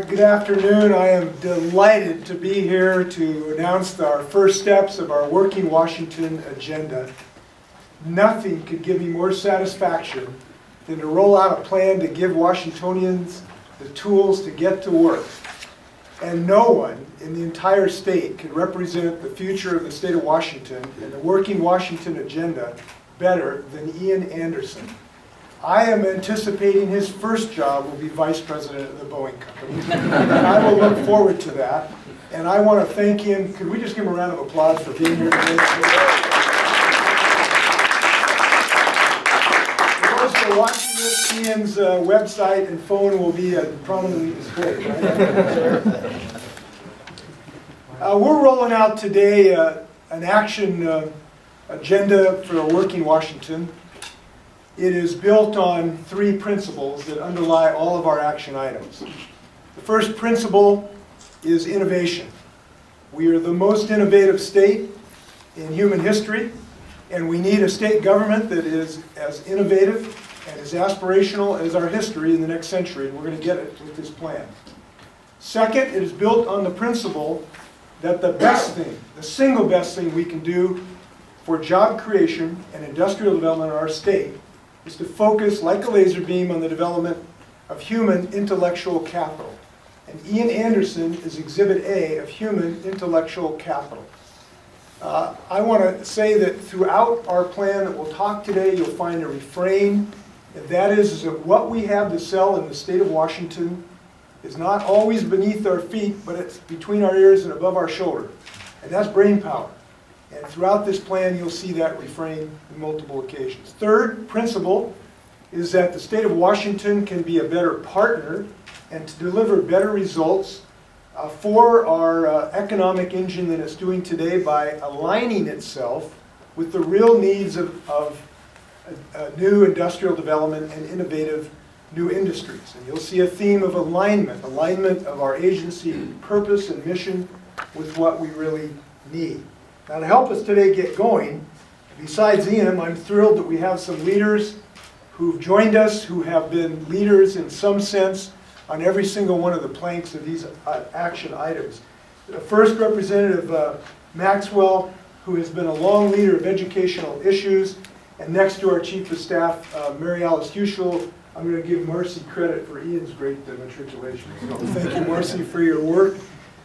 Good afternoon. I am delighted to be here to announce our first steps of our Working Washington agenda. Nothing could give me more satisfaction than to roll out a plan to give Washingtonians the tools to get to work. And no one in the entire state can represent the future of the state of Washington and the Working Washington agenda better than Ian Anderson. I am anticipating his first job will be vice president of the Boeing Company. And I will look forward to that. And I want to thank him. Could we just give him a round of applause for being here today? For those who are watching this, Ian's website and phone will be prominently displayed. We're rolling out today an action agenda for Working Washington. It is built on three principles that underlie all of our action items. The first principle is innovation. We are the most innovative state in human history, and we need a state government that is as innovative and as aspirational as our history in the next century, and we're going to get it with this plan. Second, it is built on the principle that the best thing, the single best thing we can do for job creation and industrial development in our state is to focus like a laser beam on the development of human intellectual capital. And Ian Anderson is Exhibit A of human intellectual capital. I want to say that throughout our plan that we'll talk today, you'll find a refrain, and that is that what we have to sell in the state of Washington is not always beneath our feet, but it's between our ears and above our shoulder. And that's brain power. And throughout this plan, you'll see that refrain on multiple occasions. Third principle is that the state of Washington can be a better partner and to deliver better results for our economic engine than it's doing today by aligning itself with the real needs of new industrial development and innovative new industries. And you'll see a theme of alignment of our agency purpose and mission with what we really need. Now, to help us today get going, besides Ian, I'm thrilled that we have some leaders who've joined us, who have been leaders in some sense on every single one of the planks of these action items. The first, Representative Maxwell, who has been a long leader of educational issues, and next to our Chief of Staff, Mary Alice Huschel, I'm going to give Marcy credit for Ian's great matriculation. So thank you, Marcy, for your work.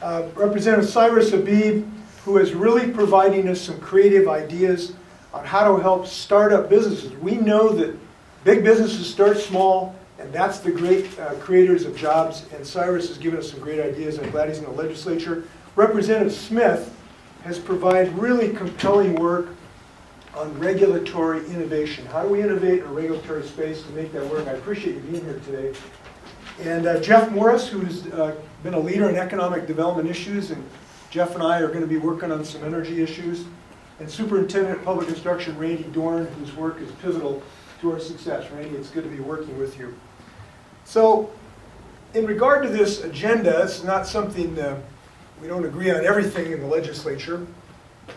Representative Cyrus Habib, who is really providing us some creative ideas on how to help start up businesses. We know that big businesses start small, and that's the great creators of jobs, and Cyrus has given us some great ideas, and I'm glad he's in the legislature. Representative Smith has provided really compelling work on regulatory innovation. How do we innovate in a regulatory space to make that work? I appreciate you being here today. And Jeff Morris, who's been a leader in economic development issues, and Jeff and I are going to be working on some energy issues. And Superintendent of Public Instruction, Randy Dorn, whose work is pivotal to our success. Randy, it's good to be working with you. So, in regard to this agenda, it's not something we don't agree on everything in the legislature,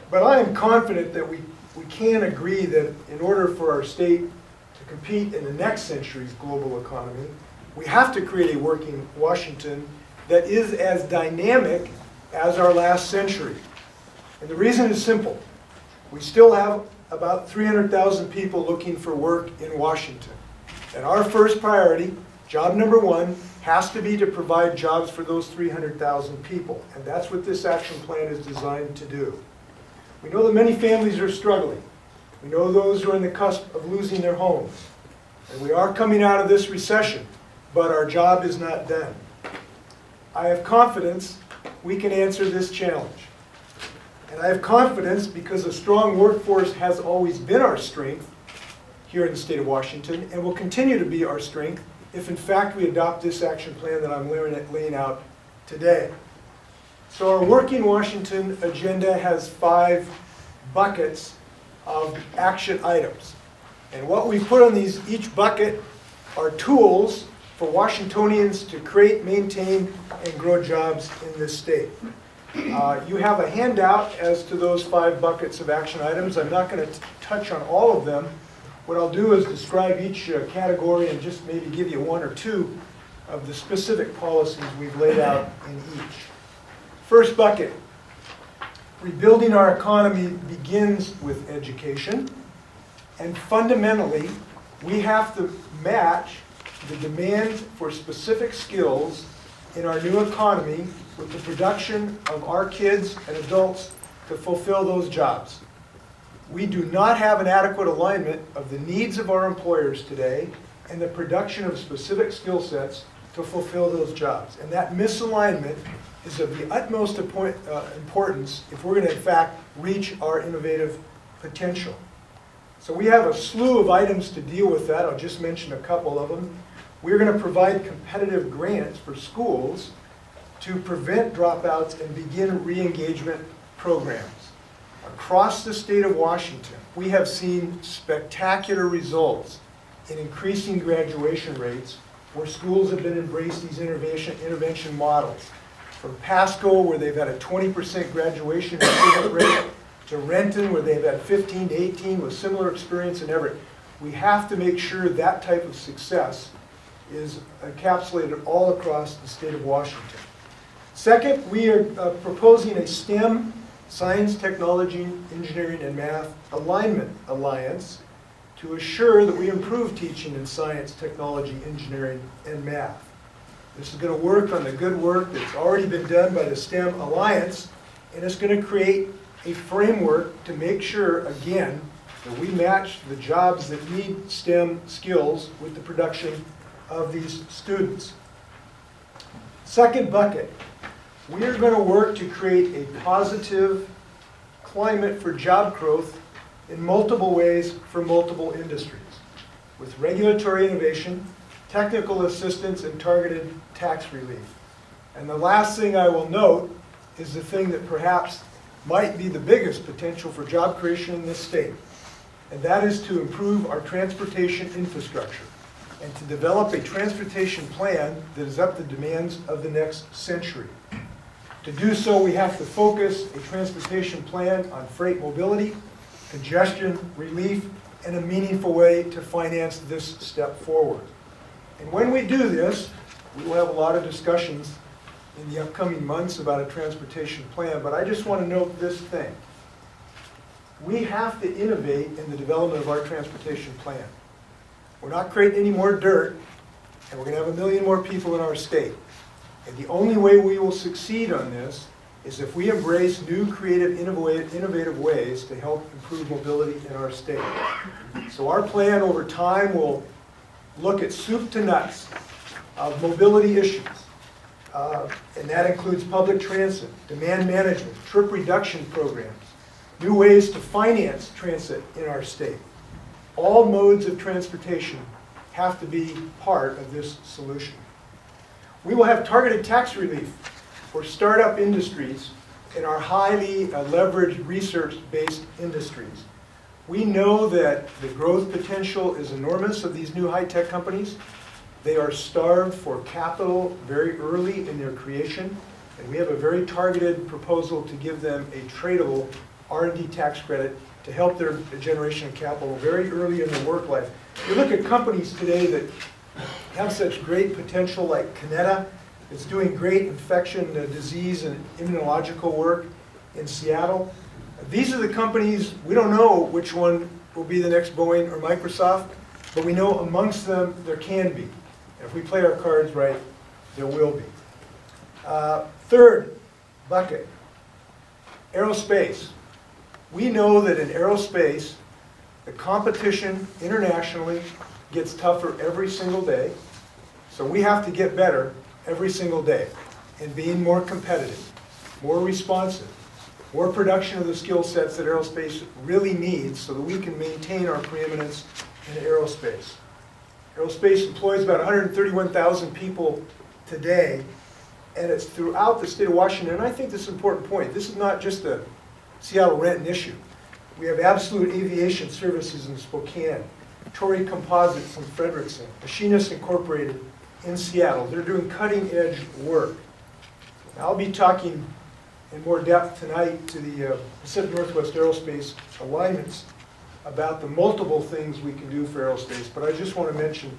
but I am confident that we can agree that in order for our state to compete in the next century's global economy, we have to create a working Washington that is as dynamic as our last century. And the reason is simple. We still have about 300,000 people looking for work in Washington. And our first priority, job number one, has to be to provide jobs for those 300,000 people. And that's what this action plan is designed to do. We know that many families are struggling. We know those who are on the cusp of losing their homes. And we are coming out of this recession, but our job is not done. I have confidence we can answer this challenge. And I have confidence because a strong workforce has always been our strength here in the state of Washington and will continue to be our strength if in fact we adopt this action plan that I'm laying out today. So our Working Washington agenda has 5 buckets of action items. And what we put on each bucket are tools for Washingtonians to create, maintain, and grow jobs in this state. You have a handout as to those 5 buckets of action items. I'm not going to touch on all of them. What I'll do is describe each category and just maybe give you 1 or 2 of the specific policies we've laid out in each. First bucket, rebuilding our economy begins with education, and fundamentally, we have to match the demand for specific skills in our new economy with the production of our kids and adults to fulfill those jobs. We do not have an adequate alignment of the needs of our employers today and the production of specific skill sets to fulfill those jobs. And that misalignment is of the utmost importance if we're going to, in fact, reach our innovative potential. So we have a slew of items to deal with that. I'll just mention a couple of them. We're going to provide competitive grants for schools to prevent dropouts and begin re-engagement programs. Across the state of Washington, we have seen spectacular results in increasing graduation rates where schools have been embraced these intervention models. From Pasco, where they've had a 20% graduation rate, to Renton, where they've had 15 to 18 with similar experience in Everett. We have to make sure that type of success is encapsulated all across the state of Washington. Second, we are proposing a STEM, Science, Technology, Engineering, and Math Alignment Alliance to assure that we improve teaching in science, technology, engineering, and math. This is going to work on the good work that's already been done by the STEM Alliance, and it's going to create a framework to make sure, again, that we match the jobs that need STEM skills with the production of these students. Second bucket, we are going to work to create a positive climate for job growth in multiple ways for multiple industries, with regulatory innovation, technical assistance, and targeted tax relief. And the last thing I will note is the thing that perhaps might be the biggest potential for job creation in this state, and that is to improve our transportation infrastructure and to develop a transportation plan that is up to the demands of the next century. To do so, we have to focus a transportation plan on freight mobility, congestion relief, and a meaningful way to finance this step forward. And when we do this, we will have a lot of discussions in the upcoming months about a transportation plan, but I just want to note this thing. We have to innovate in the development of our transportation plan. We're not creating any more dirt, and we're going to have 1 million more people in our state. And the only way we will succeed on this is if we embrace new, creative, innovative ways to help improve mobility in our state. So our plan over time will look at soup to nuts of mobility issues. And that includes public transit, demand management, trip reduction programs, new ways to finance transit in our state. All modes of transportation have to be part of this solution. We will have targeted tax relief for startup industries in our highly leveraged research-based industries. We know that the growth potential is enormous of these new high-tech companies. They are starved for capital very early in their creation, and we have a very targeted proposal to give them a tradable R&D tax credit to help their generation of capital very early in their work life. You look at companies today that have such great potential, like Kineta. It's doing great infection disease and immunological work in Seattle. These are the companies, we don't know which one will be the next Boeing or Microsoft, but we know amongst them there can be. And if we play our cards right, there will be. Third bucket, aerospace. We know that in aerospace, the competition internationally gets tougher every single day, so we have to get better every single day in being more competitive, more responsive, more production of the skill sets that aerospace really needs so that we can maintain our preeminence in aerospace. Aerospace employs about 131,000 people today, and it's throughout the state of Washington. And I think this is an important point. This is not just a Seattle-Renton issue. We have Absolute Aviation Services in Spokane, Torrey Composites in Frederickson, Machinists Incorporated in Seattle. They're doing cutting-edge work. I'll be talking in more depth tonight to the Pacific Northwest Aerospace alignments about the multiple things we can do for aerospace, but I just want to mention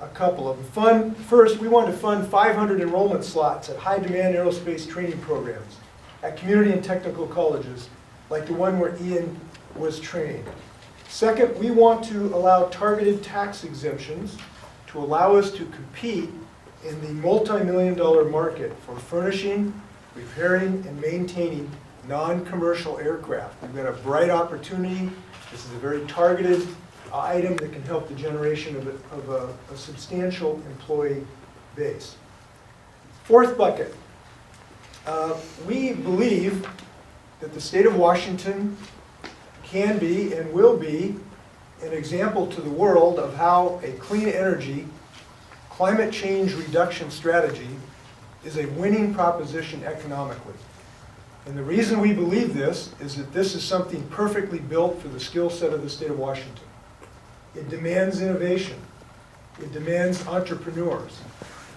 a couple of them. First, we want to fund 500 enrollment slots at high-demand aerospace training programs at community and technical colleges, like the one where Ian was trained. Second, we want to allow targeted tax exemptions to allow us to compete in the multi-million-dollar market for furnishing, repairing, and maintaining non-commercial aircraft. We've got a bright opportunity. This is a very targeted item that can help the generation of a substantial employee base. Fourth bucket, we believe that the state of Washington can be and will be an example to the world of how a clean energy, climate change reduction strategy is a winning proposition economically. And the reason we believe this is that this is something perfectly built for the skill set of the state of Washington. It demands innovation. It demands entrepreneurs.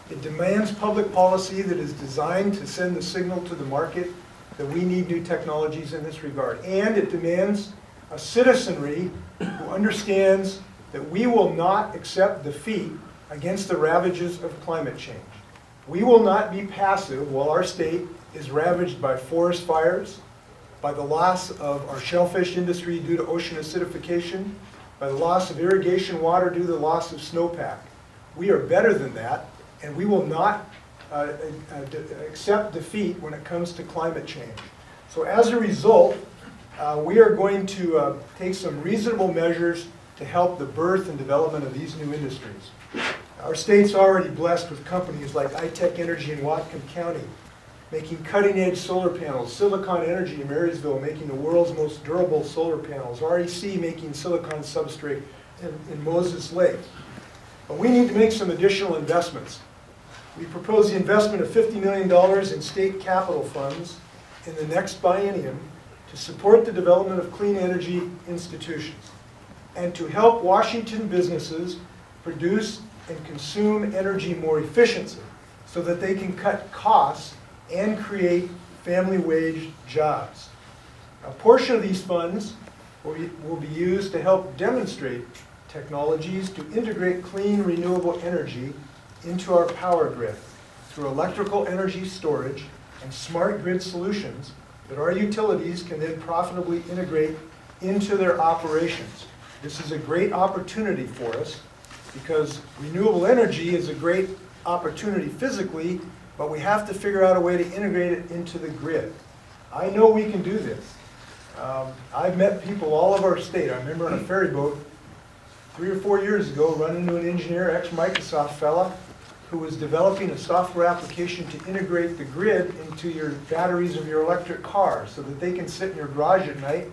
It demands public policy that is designed to send the signal to the market that we need new technologies in this regard. And it demands a citizenry who understands that we will not accept defeat against the ravages of climate change. We will not be passive while our state is ravaged by forest fires, by the loss of our shellfish industry due to ocean acidification, by the loss of irrigation water due to the loss of snowpack. We are better than that, and we will not accept defeat when it comes to climate change. So as a result, we are going to take some reasonable measures to help the birth and development of these new industries. Our state's already blessed with companies like iTech Energy in Whatcom County, making cutting-edge solar panels, Silicon Energy in Marysville making the world's most durable solar panels, REC making silicon substrate in Moses Lake. But we need to make some additional investments. We propose the investment of $50 million in state capital funds in the next biennium to support the development of clean energy institutions and to help Washington businesses produce and consume energy more efficiently so that they can cut costs and create family wage jobs. A portion of these funds will be used to help demonstrate technologies to integrate clean renewable energy into our power grid through electrical energy storage and smart grid solutions that our utilities can then profitably integrate into their operations. This is a great opportunity for us because renewable energy is a great opportunity physically, but we have to figure out a way to integrate it into the grid. I know we can do this. I've met people all over our state. I remember on a ferry boat 3 or 4 years ago running into an engineer, ex-Microsoft fella, who was developing a software application to integrate the grid into your batteries of your electric car so that they can sit in your garage at night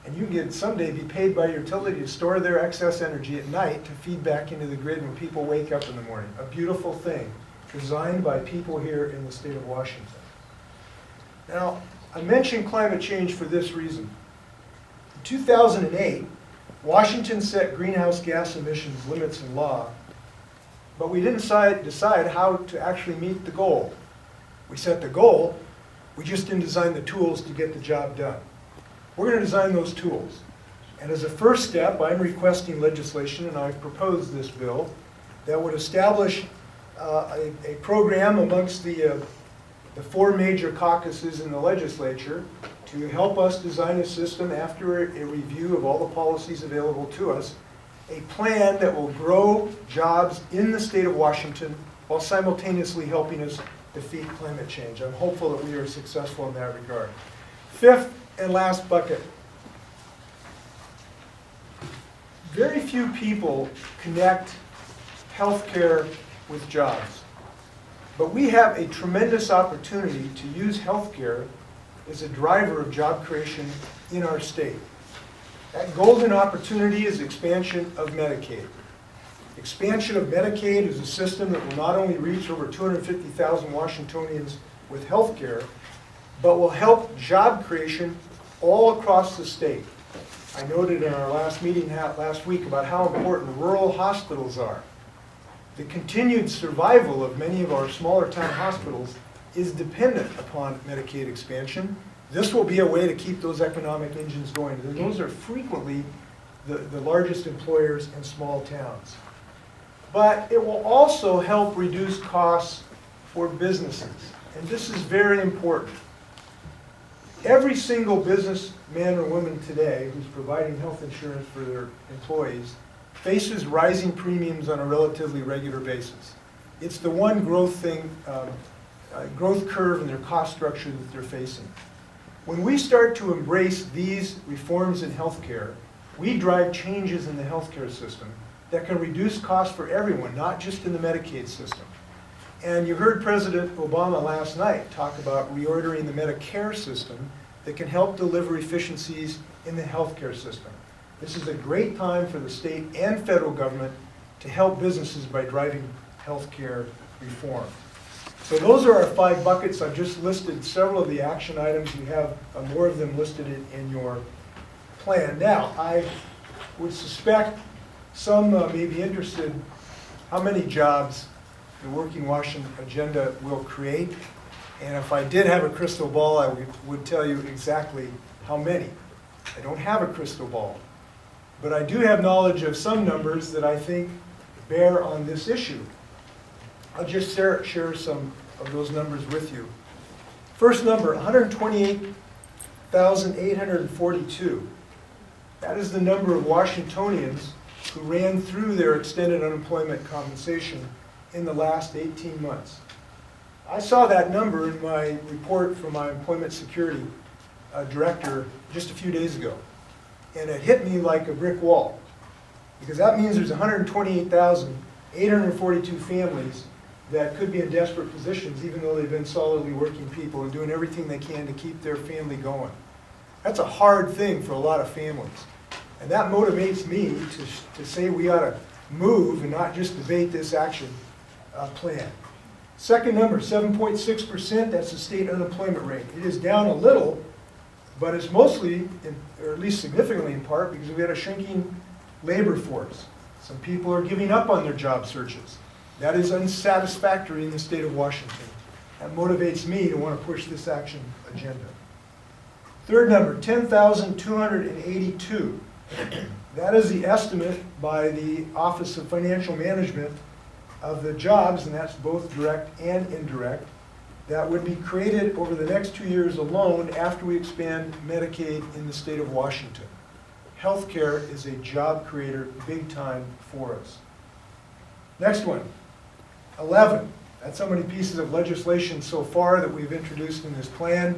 and you can someday be paid by your utility to store their excess energy at night to feed back into the grid when people wake up in the morning. A beautiful thing designed by people here in the state of Washington. Now, I mentioned climate change for this reason. In 2008, Washington set greenhouse gas emissions limits in law, but we didn't decide how to actually meet the goal. We set the goal, we just didn't design the tools to get the job done. We're going to design those tools. And as a first step, I'm requesting legislation, and I've proposed this bill, that would establish a program amongst the 4 major caucuses in the legislature to help us design a system after a review of all the policies available to us, a plan that will grow jobs in the state of Washington while simultaneously helping us defeat climate change. I'm hopeful that we are successful in that regard. Fifth and last bucket. Very few people connect healthcare with jobs. But we have a tremendous opportunity to use healthcare as a driver of job creation in our state. That golden opportunity is expansion of Medicaid. Expansion of Medicaid is a system that will not only reach over 250,000 Washingtonians with health care, but will help job creation all across the state. I noted in our last meeting last week about how important rural hospitals are. The continued survival of many of our smaller town hospitals is dependent upon Medicaid expansion. This will be a way to keep those economic engines going. Those are frequently the largest employers in small towns. But it will also help reduce costs for businesses. And this is very important. Every single businessman or woman today who's providing health insurance for their employees faces rising premiums on a relatively regular basis. It's the one growth curve in their cost structure that they're facing. When we start to embrace these reforms in healthcare, we drive changes in the healthcare system that can reduce costs for everyone, not just in the Medicaid system. And you heard President Obama last night talk about reordering the Medicare system that can help deliver efficiencies in the healthcare system. This is a great time for the state and federal government to help businesses by driving healthcare reform. So those are our 5 buckets. I've just listed several of the action items. You have more of them listed in your plan. Now, I would suspect some may be interested how many jobs the Working Washington agenda will create. And if I did have a crystal ball, I would tell you exactly how many. I don't have a crystal ball, but I do have knowledge of some numbers that I think bear on this issue. I'll just share some of those numbers with you. First number, 128,842. That is the number of Washingtonians who ran through their extended unemployment compensation in the last 18 months. I saw that number in my report from my employment security director just a few days ago, and it hit me like a brick wall, because that means there's 128,842 families that could be in desperate positions even though they've been solidly working people and doing everything they can to keep their family going. That's a hard thing for a lot of families. And that motivates me to say we ought to move and not just debate this action plan. Second number, 7.6%, that's the state unemployment rate. It is down a little, but it's mostly, or at least significantly in part, because we had a shrinking labor force. Some people are giving up on their job searches. That is unsatisfactory in the state of Washington. That motivates me to want to push this action agenda. Third number, 10,282. That is the estimate by the Office of Financial Management of the jobs, and that's both direct and indirect, that would be created over the next 2 years alone after we expand Medicaid in the state of Washington. Healthcare is a job creator big time for us. Next one, 11. That's how many pieces of legislation so far that we've introduced in this plan.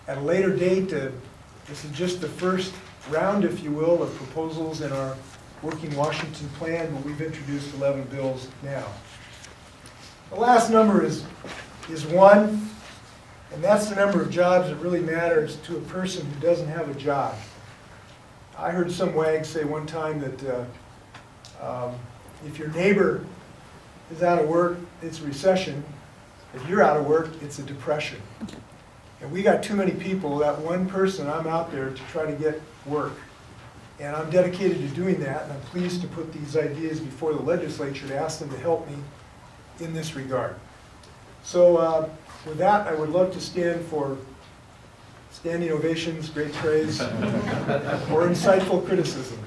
At a later date, this is just the first round, if you will, of proposals in our Working Washington plan, but we've introduced 11 bills now. The last number is 1, and that's the number of jobs that really matters to a person who doesn't have a job. I heard some wag say one time that if your neighbor is out of work, it's a recession. If you're out of work, it's a depression. And we got too many people, that one person, I'm out there to try to get work. And I'm dedicated to doing that, and I'm pleased to put these ideas before the legislature to ask them to help me in this regard. So with that, I would love to stand for standing ovations, great praise, or insightful criticism.